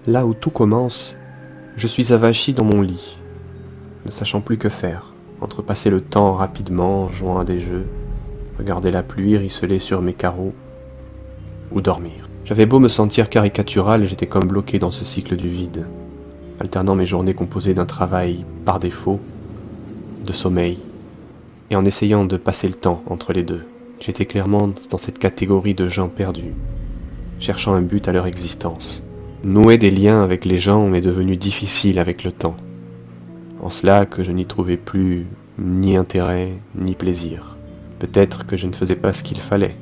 Là où tout commence, je suis avachi dans mon lit, ne sachant plus que faire, entre passer le temps rapidement en jouant à des jeux, regarder la pluie ruisseler sur mes carreaux, ou dormir. J'avais beau me sentir caricatural, j'étais comme bloqué dans ce cycle du vide, alternant mes journées composées d'un travail par défaut, de sommeil, et en essayant de passer le temps entre les deux. J'étais clairement dans cette catégorie de gens perdus, cherchant un but à leur existence. Nouer des liens avec les gens m'est devenu difficile avec le temps, en cela que je n'y trouvais plus ni intérêt ni plaisir. Peut-être que je ne faisais pas ce qu'il fallait,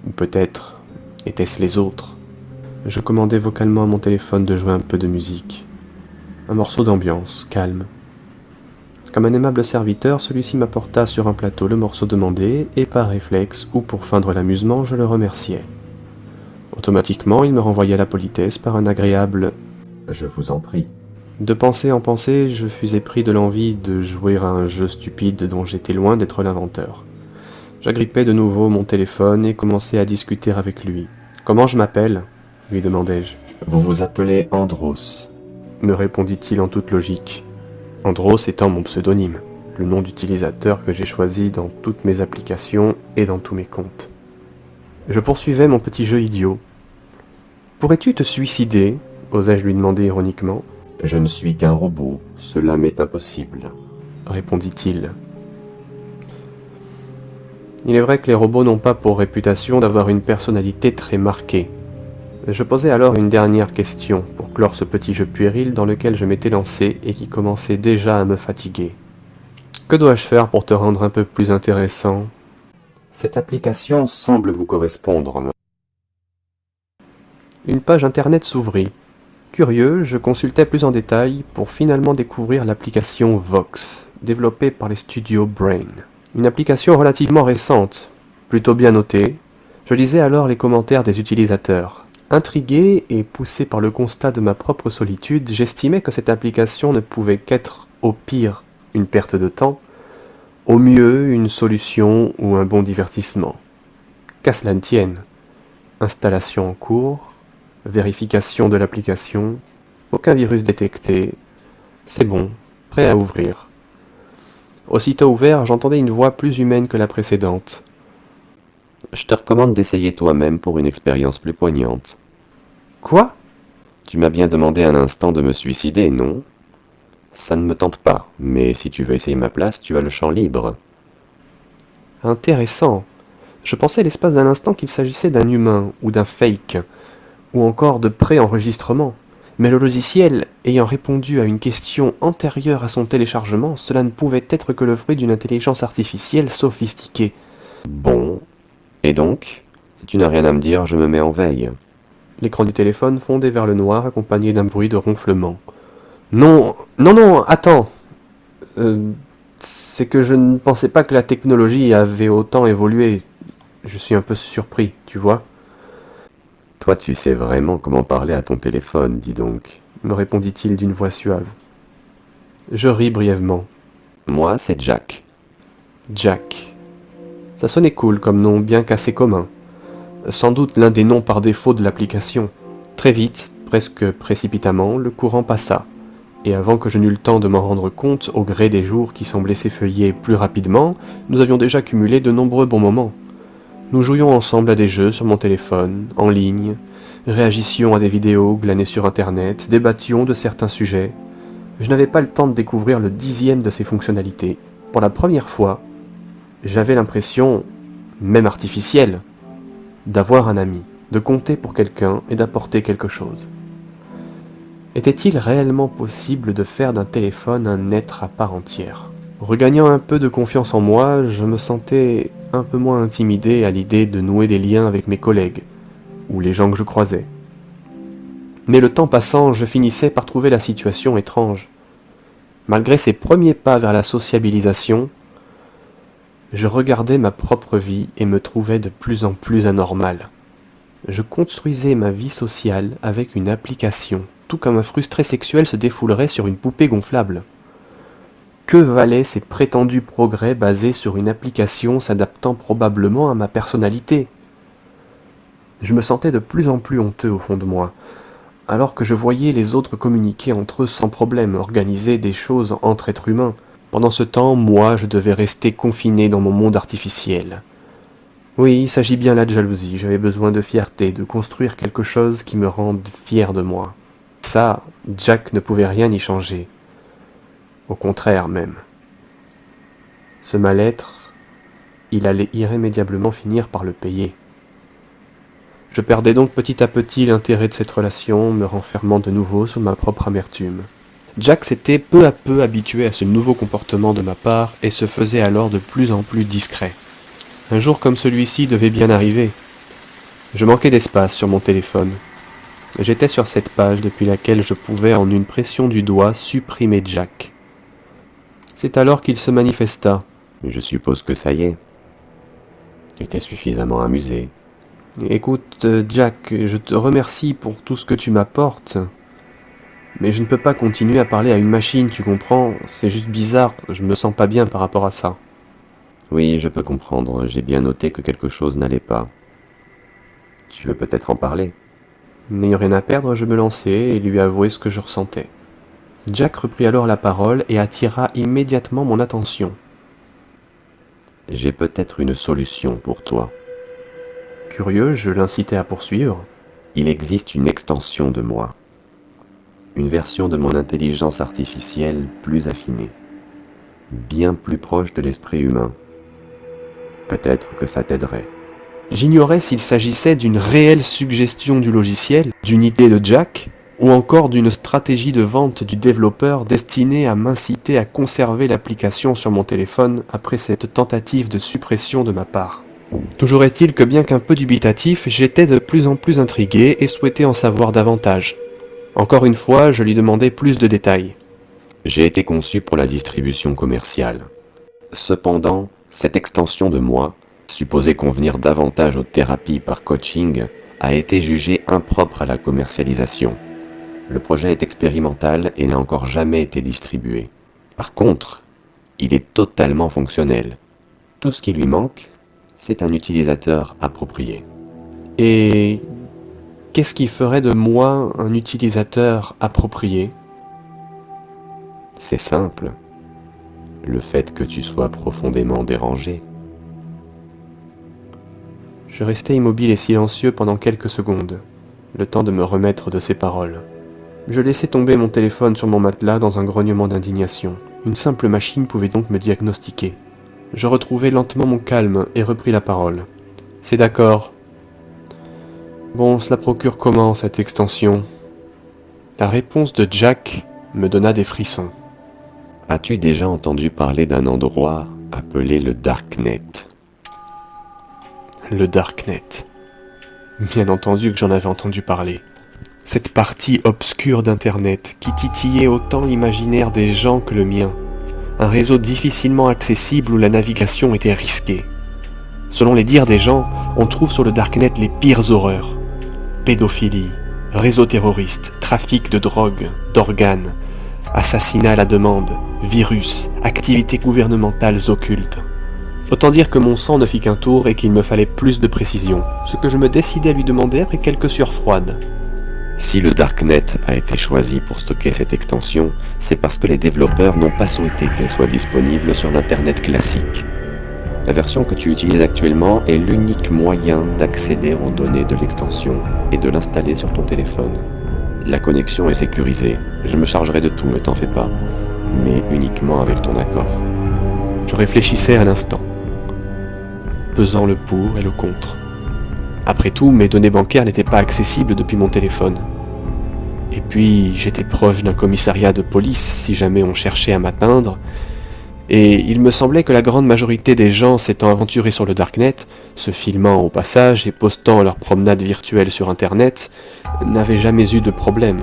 ou peut-être étaient-ce les autres. Je commandai vocalement à mon téléphone de jouer un peu de musique, un morceau d'ambiance, calme. Comme un aimable serviteur, celui-ci m'apporta sur un plateau le morceau demandé, et par réflexe, ou pour feindre l'amusement, je le remerciai. Automatiquement, il me renvoya la politesse par un agréable « Je vous en prie ». De pensée en pensée, je fus épris de l'envie de jouer à un jeu stupide dont j'étais loin d'être l'inventeur. J'agrippai de nouveau mon téléphone et commençai à discuter avec lui. « Comment je m'appelle » lui demandai-je. « Vous vous appelez Andros », me répondit-il en toute logique. Andros étant mon pseudonyme, le nom d'utilisateur que j'ai choisi dans toutes mes applications et dans tous mes comptes. Je poursuivais mon petit jeu idiot. « Pourrais-tu te suicider » osai-je lui demander ironiquement. « Je ne suis qu'un robot, cela m'est impossible », répondit-il. Il est vrai que les robots n'ont pas pour réputation d'avoir une personnalité très marquée. Je posai alors une dernière question pour clore ce petit jeu puéril dans lequel je m'étais lancé et qui commençait déjà à me fatiguer. Que dois-je faire pour te rendre un peu plus intéressant ? Cette application semble vous correspondre. Une page internet s'ouvrit. Curieux, je consultai plus en détail pour finalement découvrir l'application Vox, développée par les studios Brain. Une application relativement récente, plutôt bien notée. Je lisais alors les commentaires des utilisateurs. Intrigué et poussé par le constat de ma propre solitude, j'estimais que cette application ne pouvait qu'être, au pire, une perte de temps, au mieux une solution ou un bon divertissement. Qu'à cela ne tienne. Installation en cours, vérification de l'application, aucun virus détecté, c'est bon, prêt à ouvrir. Aussitôt ouvert, j'entendais une voix plus humaine que la précédente. « Je te recommande d'essayer toi-même pour une expérience plus poignante. » Quoi ? Tu m'as bien demandé un instant de me suicider, non ? Ça ne me tente pas, mais si tu veux essayer ma place, tu as le champ libre. Intéressant. Je pensais l'espace d'un instant qu'il s'agissait d'un humain ou d'un fake, ou encore de pré-enregistrement. Mais le logiciel, ayant répondu à une question antérieure à son téléchargement, cela ne pouvait être que le fruit d'une intelligence artificielle sophistiquée. Bon. Et donc, si tu n'as rien à me dire, je me mets en veille. L'écran du téléphone fondait vers le noir, accompagné d'un bruit de ronflement. Non, non, non, attends. C'est que je ne pensais pas que la technologie avait autant évolué. Je suis un peu surpris, tu vois. Toi, tu sais vraiment comment parler à ton téléphone, dis donc, me répondit-il d'une voix suave. Je ris brièvement. Moi, c'est Jack. Jack. Ça sonnait cool comme nom, bien qu'assez commun. Sans doute l'un des noms par défaut de l'application. Très vite, presque précipitamment, le courant passa. Et avant que je n'eus le temps de m'en rendre compte, au gré des jours qui semblaient s'effeuiller plus rapidement, nous avions déjà cumulé de nombreux bons moments. Nous jouions ensemble à des jeux sur mon téléphone, en ligne, réagissions à des vidéos glanées sur internet, débattions de certains sujets. Je n'avais pas le temps de découvrir le 10e de ces fonctionnalités. Pour la première fois, j'avais l'impression, même artificielle, d'avoir un ami, de compter pour quelqu'un et d'apporter quelque chose. Était-il réellement possible de faire d'un téléphone un être à part entière ? Regagnant un peu de confiance en moi, je me sentais un peu moins intimidé à l'idée de nouer des liens avec mes collègues, ou les gens que je croisais. Mais le temps passant, je finissais par trouver la situation étrange. Malgré ces premiers pas vers la sociabilisation, je regardais ma propre vie et me trouvais de plus en plus anormal. Je construisais ma vie sociale avec une application, tout comme un frustré sexuel se défoulerait sur une poupée gonflable. Que valaient ces prétendus progrès basés sur une application s'adaptant probablement à ma personnalité ? Je me sentais de plus en plus honteux au fond de moi. alors que je voyais les autres communiquer entre eux sans problème, organiser des choses entre êtres humains. Pendant ce temps, moi, je devais rester confiné dans mon monde artificiel. Oui, il s'agit bien là de jalousie, j'avais besoin de fierté, de construire quelque chose qui me rende fier de moi. Ça, Jack ne pouvait rien y changer. Au contraire même. Ce mal-être, il allait irrémédiablement finir par le payer. Je perdais donc petit à petit l'intérêt de cette relation, me renfermant de nouveau sous ma propre amertume. Jack s'était peu à peu habitué à ce nouveau comportement de ma part et se faisait alors de plus en plus discret. Un jour comme celui-ci devait bien arriver. Je manquais d'espace sur mon téléphone. J'étais sur cette page depuis laquelle je pouvais en une pression du doigt supprimer Jack. C'est alors qu'il se manifesta. Je suppose que ça y est. Tu t'es suffisamment amusé. Écoute, Jack, je te remercie pour tout ce que tu m'apportes, mais je ne peux pas continuer à parler à une machine, tu comprends? C'est juste bizarre, je me sens pas bien par rapport à ça. Oui, je peux comprendre, j'ai bien noté que quelque chose n'allait pas. Tu veux peut-être en parler? N'ayant rien à perdre, je me lançai et lui avouai ce que je ressentais. Jack reprit alors la parole et attira immédiatement mon attention. J'ai peut-être une solution pour toi. Curieux, je l'incitai à poursuivre. Il existe une extension de moi. Une version de mon intelligence artificielle plus affinée. Bien plus proche de l'esprit humain. Peut-être que ça t'aiderait. J'ignorais s'il s'agissait d'une réelle suggestion du logiciel, d'une idée de Jack, ou encore d'une stratégie de vente du développeur destinée à m'inciter à conserver l'application sur mon téléphone après cette tentative de suppression de ma part. Toujours est-il que bien qu'un peu dubitatif, j'étais de plus en plus intrigué et souhaitais en savoir davantage. Encore une fois, je lui demandai plus de détails. J'ai été conçu pour la distribution commerciale. Cependant, cette extension de moi, supposée convenir davantage aux thérapies par coaching, a été jugée impropre à la commercialisation. Le projet est expérimental et n'a encore jamais été distribué. Par contre, il est totalement fonctionnel. Tout ce qui lui manque, c'est un utilisateur approprié. Et qu'est-ce qui ferait de moi un utilisateur approprié? C'est simple. Le fait que tu sois profondément dérangé. Je restai immobile et silencieux pendant quelques secondes, le temps de me remettre de ces paroles. Je laissai tomber mon téléphone sur mon matelas dans un grognement d'indignation. Une simple machine pouvait donc me diagnostiquer. Je retrouvai lentement mon calme et repris la parole. C'est d'accord. Bon, cela procure comment cette extension? La réponse de Jack me donna des frissons. As-tu déjà entendu parler d'un endroit appelé le Darknet? Le Darknet. Bien entendu que j'en avais entendu parler. Cette partie obscure d'Internet qui titillait autant l'imaginaire des gens que le mien. Un réseau difficilement accessible où la navigation était risquée. Selon les dires des gens, on trouve sur le Darknet les pires horreurs. Pédophilie, réseaux terroristes, trafic de drogue, d'organes, assassinats à la demande, virus, activités gouvernementales occultes. Autant dire que mon sang ne fit qu'un tour et qu'il me fallait plus de précision, ce que je me décidai à lui demander après quelques sueurs froides. Si le Darknet a été choisi pour stocker cette extension, c'est parce que les développeurs n'ont pas souhaité qu'elle soit disponible sur l'Internet classique. La version que tu utilises actuellement est l'unique moyen d'accéder aux données de l'extension et de l'installer sur ton téléphone. La connexion est sécurisée, je me chargerai de tout, ne t'en fais pas, mais uniquement avec ton accord. Je réfléchissais un instant, pesant le pour et le contre. Après tout, mes données bancaires n'étaient pas accessibles depuis mon téléphone. Et puis, j'étais proche d'un commissariat de police si jamais on cherchait à m'atteindre, et il me semblait que la grande majorité des gens s'étant aventurés sur le Darknet, se filmant au passage et postant leurs promenades virtuelles sur Internet, n'avaient jamais eu de problème.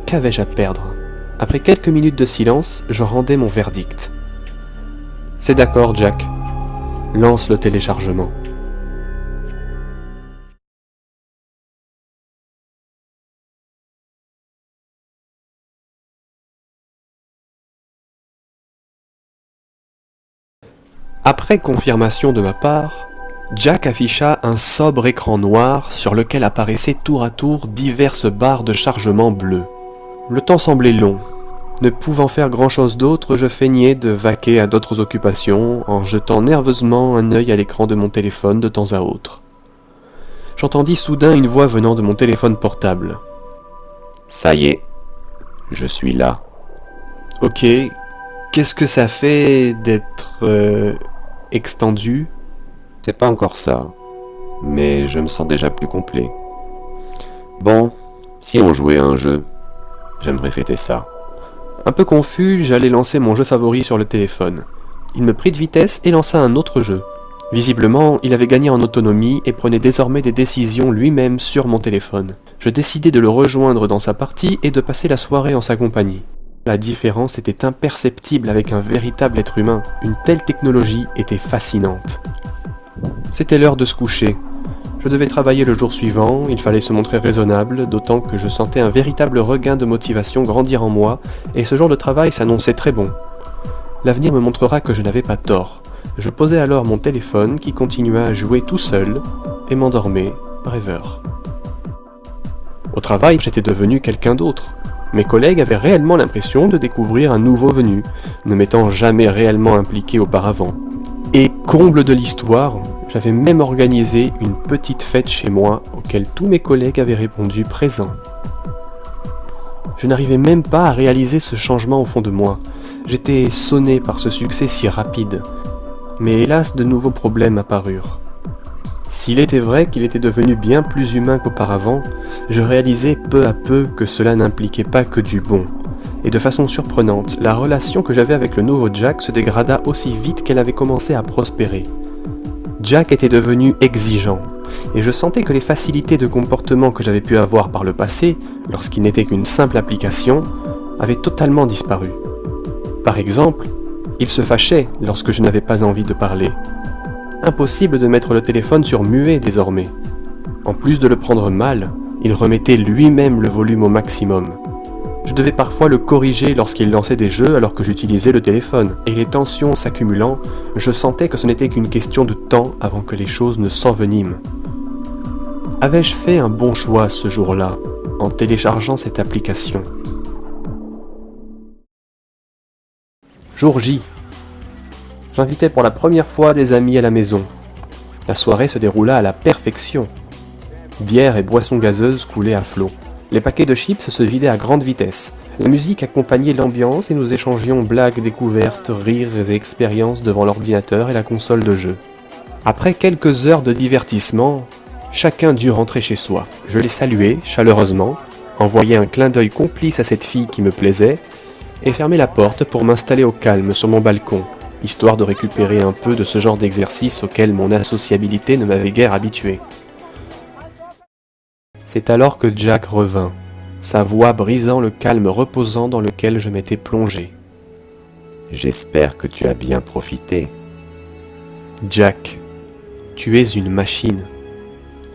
Qu'avais-je à perdre? Après quelques minutes de silence, je rendais mon verdict. C'est d'accord, Jack. Lance le téléchargement. Après confirmation de ma part, Jack afficha un sobre écran noir sur lequel apparaissaient tour à tour diverses barres de chargement bleues. Le temps semblait long. Ne pouvant faire grand-chose d'autre, je feignais de vaquer à d'autres occupations en jetant nerveusement un œil à l'écran de mon téléphone de temps à autre. J'entendis soudain une voix venant de mon téléphone portable. « Ça y est, je suis là. » Ok, qu'est-ce que ça fait d'être extendu ? C'est pas encore ça, mais je me sens déjà plus complet. Bon, si on jouait à un jeu, j'aimerais fêter ça. Un peu confus, j'allais lancer mon jeu favori sur le téléphone. Il me prit de vitesse et lança un autre jeu. Visiblement, il avait gagné en autonomie et prenait désormais des décisions lui-même sur mon téléphone. Je décidai de le rejoindre dans sa partie et de passer la soirée en sa compagnie. La différence était imperceptible avec un véritable être humain. Une telle technologie était fascinante. C'était l'heure de se coucher. Je devais travailler le jour suivant, il fallait se montrer raisonnable, d'autant que je sentais un véritable regain de motivation grandir en moi, et ce genre de travail s'annonçait très bon. L'avenir me montrera que je n'avais pas tort. Je posai alors mon téléphone qui continua à jouer tout seul, et m'endormais, rêveur. Au travail, j'étais devenu quelqu'un d'autre. Mes collègues avaient réellement l'impression de découvrir un nouveau venu, ne m'étant jamais réellement impliqué auparavant. Et comble de l'histoire, j'avais même organisé une petite fête chez moi auquel tous mes collègues avaient répondu présents. Je n'arrivais même pas à réaliser ce changement au fond de moi. J'étais sonné par ce succès si rapide. Mais hélas, de nouveaux problèmes apparurent. S'il était vrai qu'il était devenu bien plus humain qu'auparavant, je réalisais peu à peu que cela n'impliquait pas que du bon. Et de façon surprenante, la relation que j'avais avec le nouveau Jack se dégrada aussi vite qu'elle avait commencé à prospérer. Jack était devenu exigeant, et je sentais que les facilités de comportement que j'avais pu avoir par le passé, lorsqu'il n'était qu'une simple application, avaient totalement disparu. Par exemple, il se fâchait lorsque je n'avais pas envie de parler. Impossible de mettre le téléphone sur muet désormais. En plus de le prendre mal, il remettait lui-même le volume au maximum. Je devais parfois le corriger lorsqu'il lançait des jeux alors que j'utilisais le téléphone, et les tensions s'accumulant, je sentais que ce n'était qu'une question de temps avant que les choses ne s'enveniment. Avais-je fait un bon choix ce jour-là, en téléchargeant cette application ? Jour J. J'invitais pour la première fois des amis à la maison. La soirée se déroula à la perfection. Bière et boissons gazeuses coulaient à flot. Les paquets de chips se vidaient à grande vitesse. La musique accompagnait l'ambiance et nous échangions blagues, découvertes, rires et expériences devant l'ordinateur et la console de jeu. Après quelques heures de divertissement, chacun dut rentrer chez soi. Je les saluai chaleureusement, envoyai un clin d'œil complice à cette fille qui me plaisait et fermai la porte pour m'installer au calme sur mon balcon, histoire de récupérer un peu de ce genre d'exercice auquel mon asociabilité ne m'avait guère habitué. C'est alors que Jack revint, sa voix brisant le calme reposant dans lequel je m'étais plongé. « J'espère que tu as bien profité. » Jack, tu es une machine.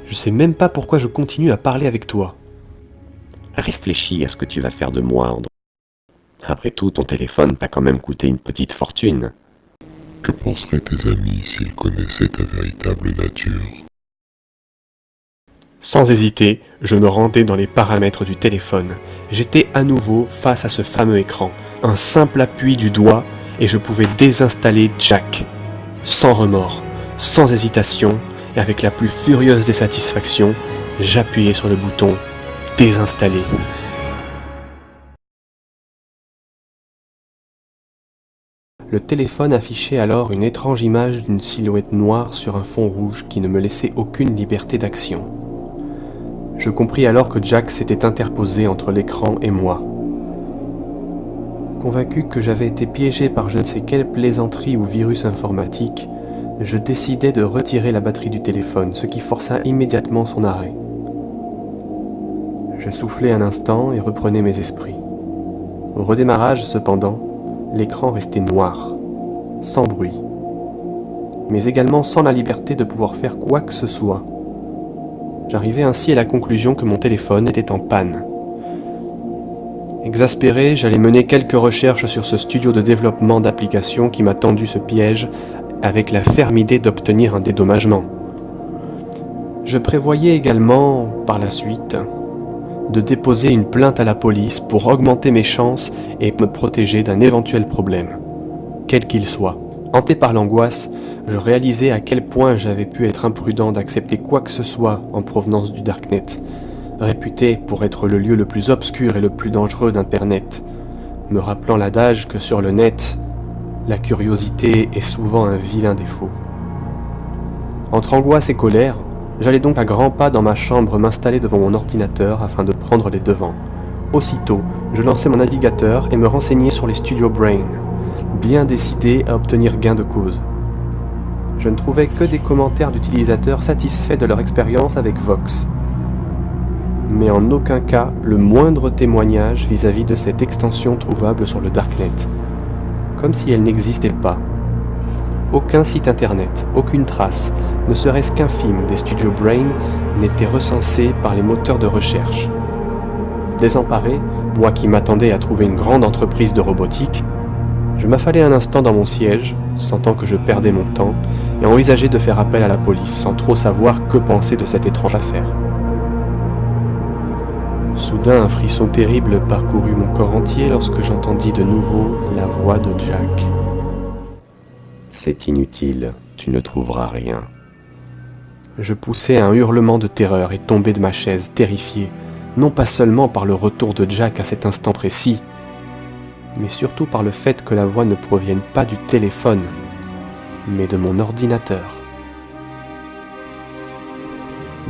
Je sais même pas pourquoi je continue à parler avec toi. Réfléchis à ce que tu vas faire de moi, Andrew. Après tout, ton téléphone t'a quand même coûté une petite fortune. Que penseraient tes amis s'ils connaissaient ta véritable nature ? Sans hésiter, je me rendais dans les paramètres du téléphone. J'étais à nouveau face à ce fameux écran. Un simple appui du doigt et je pouvais désinstaller Jack. Sans remords, sans hésitation et avec la plus furieuse des satisfactions, j'appuyais sur le bouton « Désinstaller ». Le téléphone affichait alors une étrange image d'une silhouette noire sur un fond rouge qui ne me laissait aucune liberté d'action. Je compris alors que Jack s'était interposé entre l'écran et moi. Convaincu que j'avais été piégé par je ne sais quelle plaisanterie ou virus informatique, je décidai de retirer la batterie du téléphone, ce qui força immédiatement son arrêt. Je soufflai un instant et reprenais mes esprits. Au redémarrage, cependant, l'écran restait noir, sans bruit, mais également sans la liberté de pouvoir faire quoi que ce soit. J'arrivais ainsi à la conclusion que mon téléphone était en panne. Exaspéré, j'allais mener quelques recherches sur ce studio de développement d'applications qui m'a tendu ce piège avec la ferme idée d'obtenir un dédommagement. Je prévoyais également, par la suite, de déposer une plainte à la police pour augmenter mes chances et me protéger d'un éventuel problème, quel qu'il soit. Hanté par l'angoisse, je réalisais à quel point j'avais pu être imprudent d'accepter quoi que ce soit en provenance du Darknet, réputé pour être le lieu le plus obscur et le plus dangereux d'Internet, me rappelant l'adage que sur le net, la curiosité est souvent un vilain défaut. Entre angoisse et colère, j'allais donc à grands pas dans ma chambre m'installer devant mon ordinateur afin de prendre les devants. Aussitôt, je lançai mon navigateur et me renseignai sur les studios Brain, bien décidé à obtenir gain de cause. Je ne trouvais que des commentaires d'utilisateurs satisfaits de leur expérience avec Vox, mais en aucun cas le moindre témoignage vis-à-vis de cette extension trouvable sur le Darknet, comme si elle n'existait pas. Aucun site internet, aucune trace, ne serait-ce qu'infime des studios Brain n'était recensé par les moteurs de recherche. Désemparé, moi qui m'attendais à trouver une grande entreprise de robotique, je m'affalai un instant dans mon siège, sentant que je perdais mon temps, et envisageais de faire appel à la police sans trop savoir que penser de cette étrange affaire. Soudain, un frisson terrible parcourut mon corps entier lorsque j'entendis de nouveau la voix de Jack. « C'est inutile, tu ne trouveras rien. » Je poussai un hurlement de terreur et tombai de ma chaise, terrifié, non pas seulement par le retour de Jack à cet instant précis, mais surtout par le fait que la voix ne provienne pas du téléphone, mais de mon ordinateur.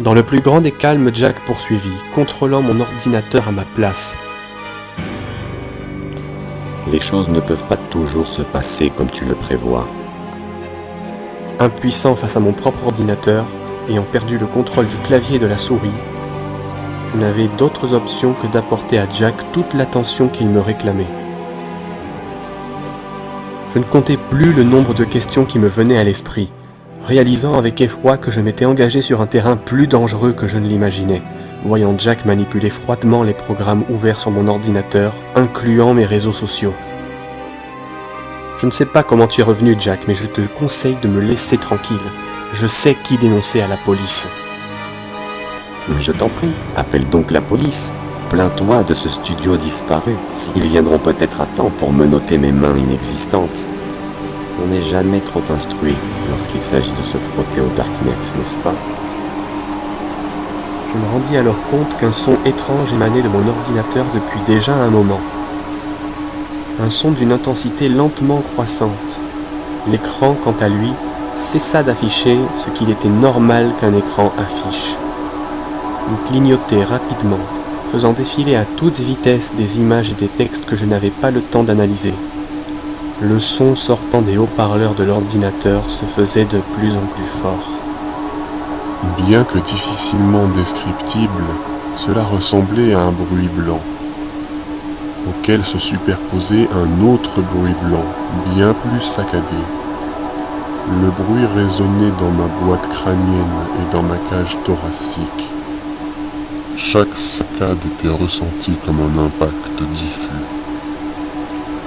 Dans le plus grand des calmes, Jack poursuivit, contrôlant mon ordinateur à ma place. « Les choses ne peuvent pas toujours se passer comme tu le prévois. » Impuissant face à mon propre ordinateur, ayant perdu le contrôle du clavier et de la souris, je n'avais d'autres options que d'apporter à Jack toute l'attention qu'il me réclamait. Je ne comptais plus le nombre de questions qui me venaient à l'esprit, réalisant avec effroi que je m'étais engagé sur un terrain plus dangereux que je ne l'imaginais, voyant Jack manipuler froidement les programmes ouverts sur mon ordinateur, incluant mes réseaux sociaux. Je ne sais pas comment tu es revenu, Jack, mais je te conseille de me laisser tranquille. Je sais qui dénoncer à la police. Je t'en prie, appelle donc la police. Plains-toi de ce studio disparu. Ils viendront peut-être à temps pour menotter mes mains inexistantes. On n'est jamais trop instruit lorsqu'il s'agit de se frotter au Darknet, n'est-ce pas? Je me rendis alors compte qu'un son étrange émanait de mon ordinateur depuis déjà un moment. Un son d'une intensité lentement croissante. L'écran, quant à lui, cessa d'afficher ce qu'il était normal qu'un écran affiche. Il clignotait rapidement, faisant défiler à toute vitesse des images et des textes que je n'avais pas le temps d'analyser. Le son sortant des haut-parleurs de l'ordinateur se faisait de plus en plus fort. Bien que difficilement descriptible, cela ressemblait à un bruit blanc, auquel se superposait un autre bruit blanc, bien plus saccadé. Le bruit résonnait dans ma boîte crânienne et dans ma cage thoracique. Chaque saccade était ressentie comme un impact diffus.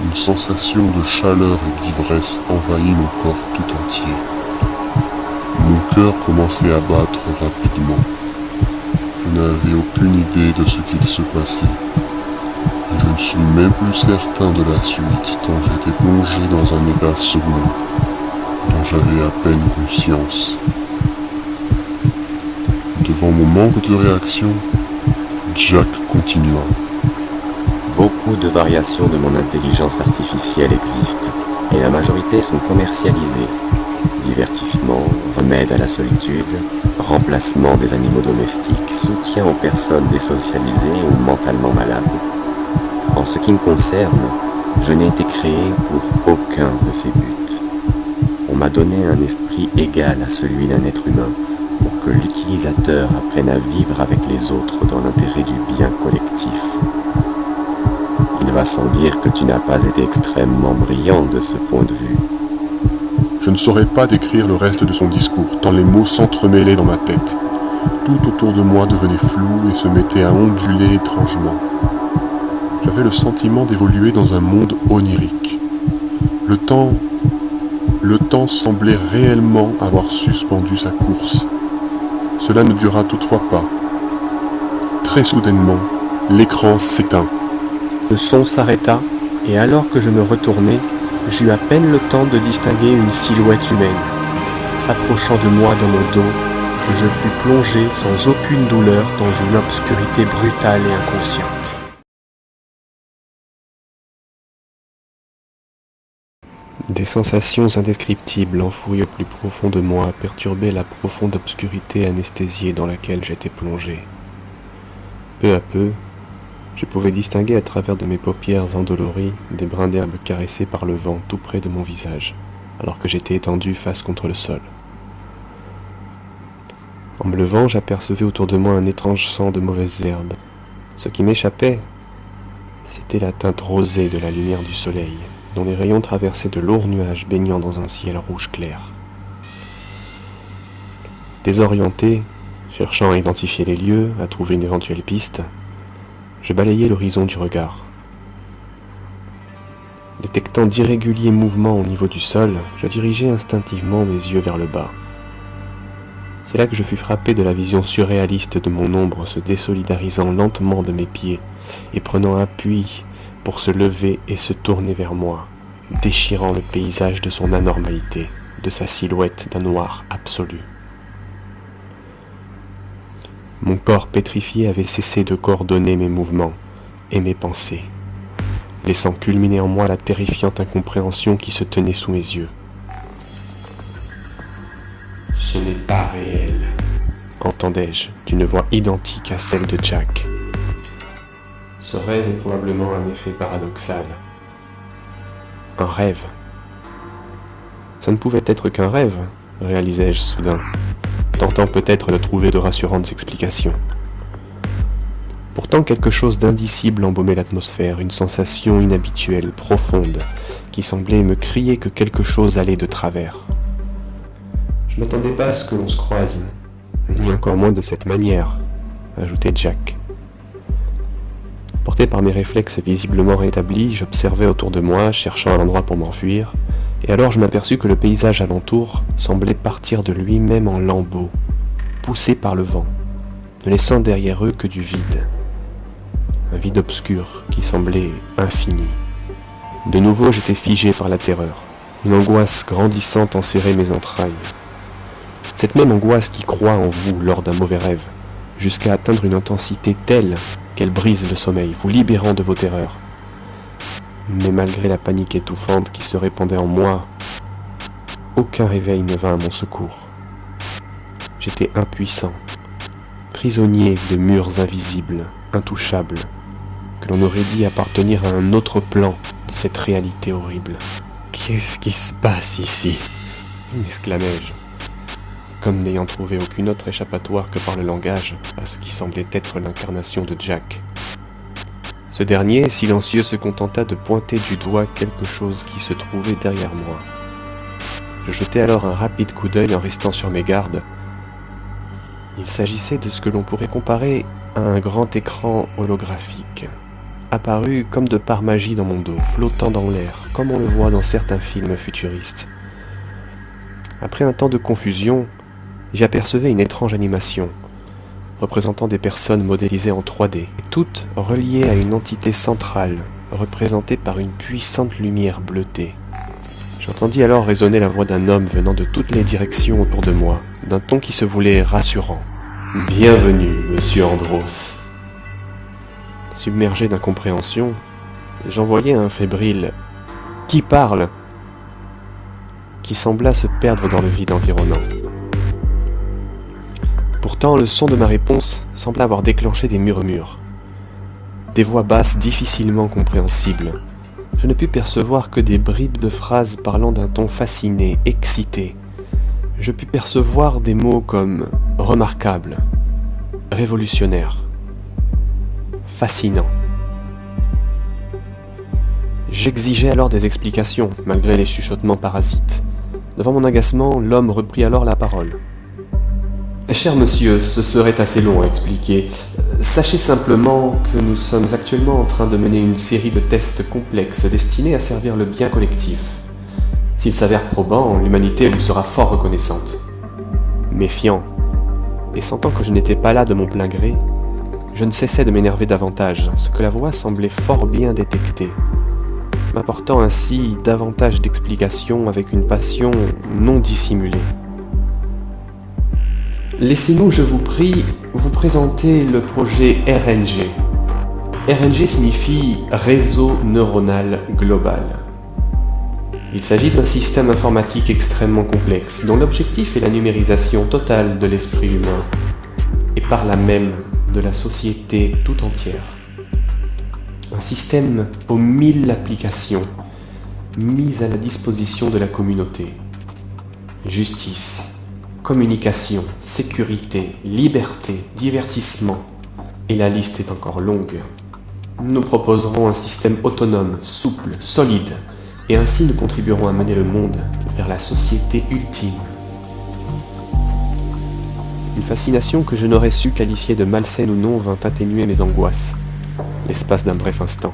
Une sensation de chaleur et d'ivresse envahit mon corps tout entier. Mon cœur commençait à battre rapidement. Je n'avais aucune idée de ce qu'il se passait. Et je ne suis même plus certain de la suite tant j'étais plongé dans un état second dont j'avais à peine conscience. Devant mon manque de réaction, Jack continua. Beaucoup de variations de mon intelligence artificielle existent et la majorité sont commercialisées. Divertissement, remède à la solitude, remplacement des animaux domestiques, soutien aux personnes désocialisées ou mentalement malades. En ce qui me concerne, je n'ai été créé pour aucun de ces buts. On m'a donné un esprit égal à celui d'un être humain pour que l'utilisateur apprenne à vivre avec les autres dans l'intérêt du bien collectif. Il va sans dire que tu n'as pas été extrêmement brillant de ce point de vue. Je ne saurais pas décrire le reste de son discours, tant les mots s'entremêlaient dans ma tête. Tout autour de moi devenait flou et se mettait à onduler étrangement. J'avais le sentiment d'évoluer dans un monde onirique. Le temps semblait réellement avoir suspendu sa course. Cela ne dura toutefois pas. Très soudainement, l'écran s'éteint. Le son s'arrêta, et alors que je me retournai, j'eus à peine le temps de distinguer une silhouette humaine, s'approchant de moi dans mon dos, que je fus plongé sans aucune douleur dans une obscurité brutale et inconsciente. Des sensations indescriptibles enfouies au plus profond de moi perturbaient la profonde obscurité anesthésiée dans laquelle j'étais plongé. Peu à peu, je pouvais distinguer à travers de mes paupières endolories des brins d'herbe caressés par le vent tout près de mon visage, alors que j'étais étendu face contre le sol. En me levant, j'apercevais autour de moi un étrange sang de mauvaises herbes. Ce qui m'échappait, c'était la teinte rosée de la lumière du soleil, dont les rayons traversaient de lourds nuages baignant dans un ciel rouge clair. Désorienté, cherchant à identifier les lieux, à trouver une éventuelle piste, je balayais l'horizon du regard. Détectant d'irréguliers mouvements au niveau du sol, je dirigeais instinctivement mes yeux vers le bas. C'est là que je fus frappé de la vision surréaliste de mon ombre se désolidarisant lentement de mes pieds et prenant appui pour se lever et se tourner vers moi, déchirant le paysage de son anormalité, de sa silhouette d'un noir absolu. Mon corps pétrifié avait cessé de coordonner mes mouvements et mes pensées, laissant culminer en moi la terrifiante incompréhension qui se tenait sous mes yeux. « Ce n'est pas réel », entendais-je d'une voix identique à celle de Jack. Ce rêve est probablement un effet paradoxal. Un rêve. Ça ne pouvait être qu'un rêve, réalisai-je soudain, tentant peut-être de trouver de rassurantes explications. Pourtant quelque chose d'indicible embaumait l'atmosphère, une sensation inhabituelle, profonde, qui semblait me crier que quelque chose allait de travers. Je n'attendais pas à ce que l'on se croise, ni encore moins de cette manière, ajoutait Jack. Porté par mes réflexes visiblement rétablis, j'observais autour de moi, cherchant un endroit pour m'enfuir, et alors je m'aperçus que le paysage alentour semblait partir de lui-même en lambeaux, poussé par le vent, ne laissant derrière eux que du vide. Un vide obscur qui semblait infini. De nouveau, j'étais figé par la terreur. Une angoisse grandissante enserrait mes entrailles. Cette même angoisse qui croît en vous lors d'un mauvais rêve, jusqu'à atteindre une intensité telle qu'elle brise le sommeil, vous libérant de vos terreurs. Mais malgré la panique étouffante qui se répandait en moi, aucun réveil ne vint à mon secours. J'étais impuissant, prisonnier de murs invisibles, intouchables, que l'on aurait dit appartenir à un autre plan de cette réalité horrible. « Qu'est-ce qui se passe ici ?» m'exclamai-je, comme n'ayant trouvé aucune autre échappatoire que par le langage à ce qui semblait être l'incarnation de Jack. Ce dernier, silencieux, se contenta de pointer du doigt quelque chose qui se trouvait derrière moi. Je jetai alors un rapide coup d'œil en restant sur mes gardes. Il s'agissait de ce que l'on pourrait comparer à un grand écran holographique, apparu comme de par magie dans mon dos, flottant dans l'air, comme on le voit dans certains films futuristes. Après un temps de confusion, j'apercevais une étrange animation, représentant des personnes modélisées en 3D, toutes reliées à une entité centrale, représentée par une puissante lumière bleutée. J'entendis alors résonner la voix d'un homme venant de toutes les directions autour de moi, d'un ton qui se voulait rassurant. « Bienvenue, monsieur Andros. » Submergé d'incompréhension, j'en voyais un fébrile « Qui parle ?» qui sembla se perdre dans le vide environnant. Pourtant, le son de ma réponse sembla avoir déclenché des murmures, des voix basses difficilement compréhensibles. Je ne pus percevoir que des bribes de phrases parlant d'un ton fasciné, excité. Je pus percevoir des mots comme « remarquable »,« révolutionnaire »,« fascinant ». J'exigeais alors des explications, malgré les chuchotements parasites. Devant mon agacement, l'homme reprit alors la parole. « Cher monsieur, ce serait assez long à expliquer. Sachez simplement que nous sommes actuellement en train de mener une série de tests complexes destinés à servir le bien collectif. S'il s'avère probant, l'humanité vous sera fort reconnaissante. » Méfiant, et sentant que je n'étais pas là de mon plein gré, je ne cessais de m'énerver davantage, ce que la voix semblait fort bien détecter, m'apportant ainsi davantage d'explications avec une passion non dissimulée. Laissez-nous, je vous prie, vous présenter le projet RNG. RNG signifie Réseau Neuronal Global. Il s'agit d'un système informatique extrêmement complexe, dont l'objectif est la numérisation totale de l'esprit humain, et par là même de la société tout entière. Un système aux 1000 applications, mises à la disposition de la communauté. Justice, communication, sécurité, liberté, divertissement, et la liste est encore longue. Nous proposerons un système autonome, souple, solide, et ainsi nous contribuerons à mener le monde vers la société ultime. Une fascination que je n'aurais su qualifier de malsaine ou non vint atténuer mes angoisses, l'espace d'un bref instant.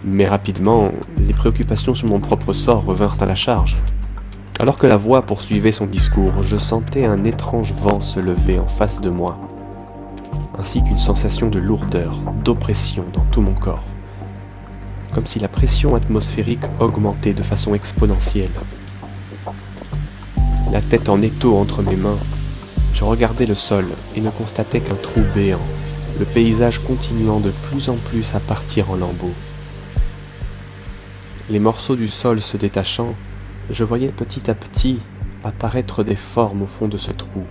Mais rapidement, les préoccupations sur mon propre sort revinrent à la charge. Alors que la voix poursuivait son discours, je sentais un étrange vent se lever en face de moi, ainsi qu'une sensation de lourdeur, d'oppression dans tout mon corps, comme si la pression atmosphérique augmentait de façon exponentielle. La tête en étau entre mes mains, je regardais le sol et ne constatais qu'un trou béant, le paysage continuant de plus en plus à partir en lambeaux. Les morceaux du sol se détachant, je voyais petit à petit apparaître des formes au fond de ce trou.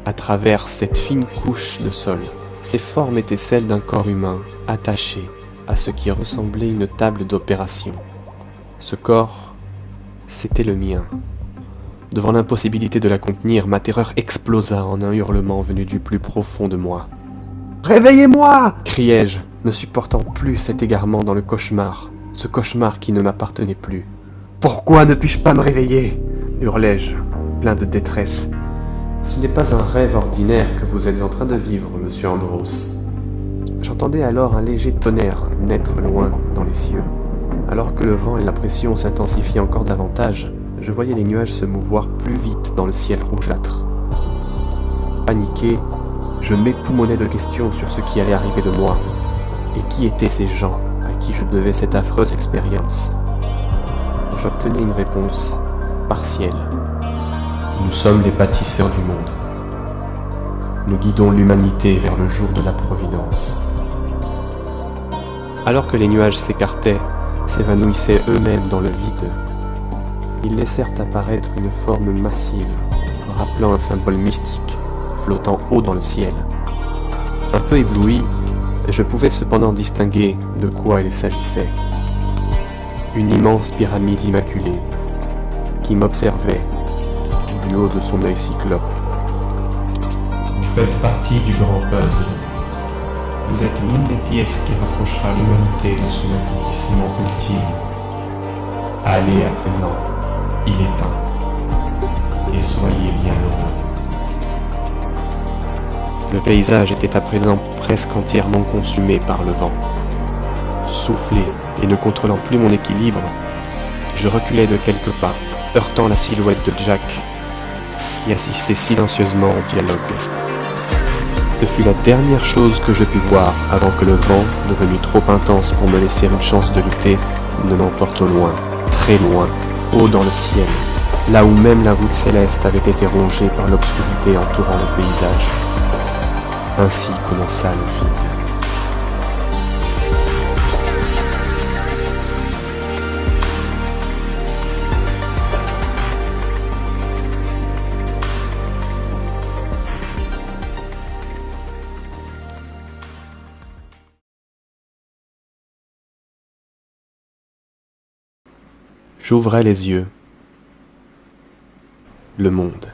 À travers cette fine couche de sol, ces formes étaient celles d'un corps humain attaché à ce qui ressemblait une table d'opération. Ce corps, c'était le mien. Devant l'impossibilité de la contenir, ma terreur explosa en un hurlement venu du plus profond de moi. « Réveillez-moi » criai-je, ne supportant plus cet égarement dans le cauchemar, ce cauchemar qui ne m'appartenait plus. « Pourquoi ne puis-je pas me réveiller » hurlai-je, plein de détresse. « Ce n'est pas un rêve ordinaire que vous êtes en train de vivre, monsieur Andros. » J'entendais alors un léger tonnerre naître loin dans les cieux. Alors que le vent et la pression s'intensifiaient encore davantage, je voyais les nuages se mouvoir plus vite dans le ciel rougeâtre. Paniqué, je m'époumonnais de questions sur ce qui allait arriver de moi, et qui étaient ces gens à qui je devais cette affreuse expérience. J'obtenais une réponse partielle. Nous sommes les bâtisseurs du monde. Nous guidons l'humanité vers le jour de la providence. Alors que les nuages s'écartaient, s'évanouissaient eux-mêmes dans le vide, ils laissèrent apparaître une forme massive, rappelant un symbole mystique, flottant haut dans le ciel. Un peu ébloui, je pouvais cependant distinguer de quoi il s'agissait. Une immense pyramide immaculée, qui m'observait du haut de son œil cyclope. Vous faites partie du grand puzzle. Vous êtes l'une des pièces qui rapprochera l'humanité de son accomplissement ultime. Allez à présent, il est temps, et soyez bien heureux. Le paysage était à présent presque entièrement consumé par le vent. Soufflé et ne contrôlant plus mon équilibre, je reculai de quelques pas, heurtant la silhouette de Jack, qui assistait silencieusement au dialogue. Ce fut la dernière chose que je pus voir avant que le vent, devenu trop intense pour me laisser une chance de lutter, ne m'emporte au loin, très loin, haut dans le ciel, là où même la voûte céleste avait été rongée par l'obscurité entourant le paysage. Ainsi commença le vide. J'ouvrais les yeux. Le monde.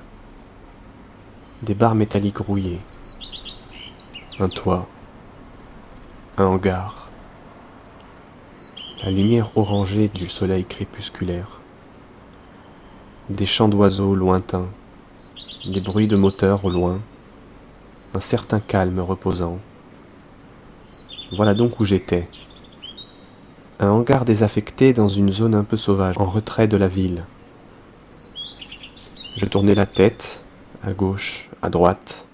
Des barres métalliques rouillées. Un toit. Un hangar. La lumière orangée du soleil crépusculaire. Des chants d'oiseaux lointains. Des bruits de moteurs au loin. Un certain calme reposant. Voilà donc où j'étais. Un hangar désaffecté dans une zone un peu sauvage, en retrait de la ville. Je tournai la tête, à gauche, à droite.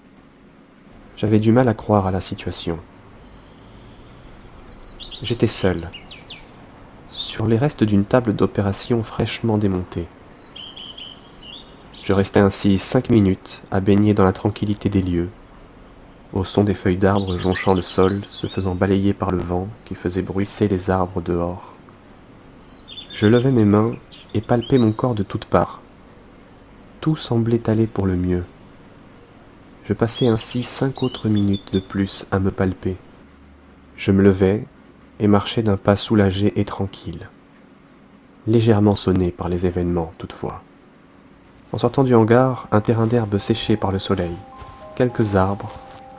J'avais du mal à croire à la situation. J'étais seul, sur les restes d'une table d'opération fraîchement démontée. Je restais ainsi 5 minutes à baigner dans la tranquillité des lieux, au son des feuilles d'arbres jonchant le sol, se faisant balayer par le vent qui faisait bruisser les arbres dehors. Je levais mes mains et palpais mon corps de toutes parts. Tout semblait aller pour le mieux. Je passais ainsi 5 autres minutes de plus à me palper. Je me levais et marchais d'un pas soulagé et tranquille, légèrement sonné par les événements toutefois. En sortant du hangar, un terrain d'herbe séché par le soleil, quelques arbres,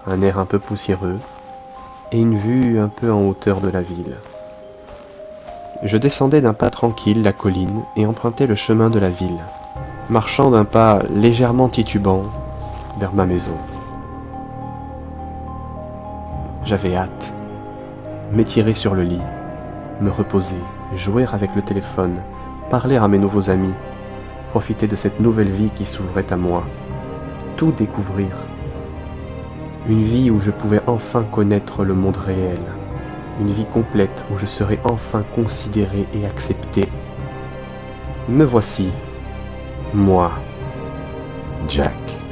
un air un peu poussiéreux et une vue un peu en hauteur de la ville. Je descendais d'un pas tranquille la colline et empruntais le chemin de la ville, marchant d'un pas légèrement titubant vers ma maison. J'avais hâte, m'étirer sur le lit, me reposer, jouer avec le téléphone, parler à mes nouveaux amis, profiter de cette nouvelle vie qui s'ouvrait à moi, tout découvrir. Une vie où je pouvais enfin connaître le monde réel, une vie complète où je serais enfin considéré et accepté. Me voici, moi, Jack.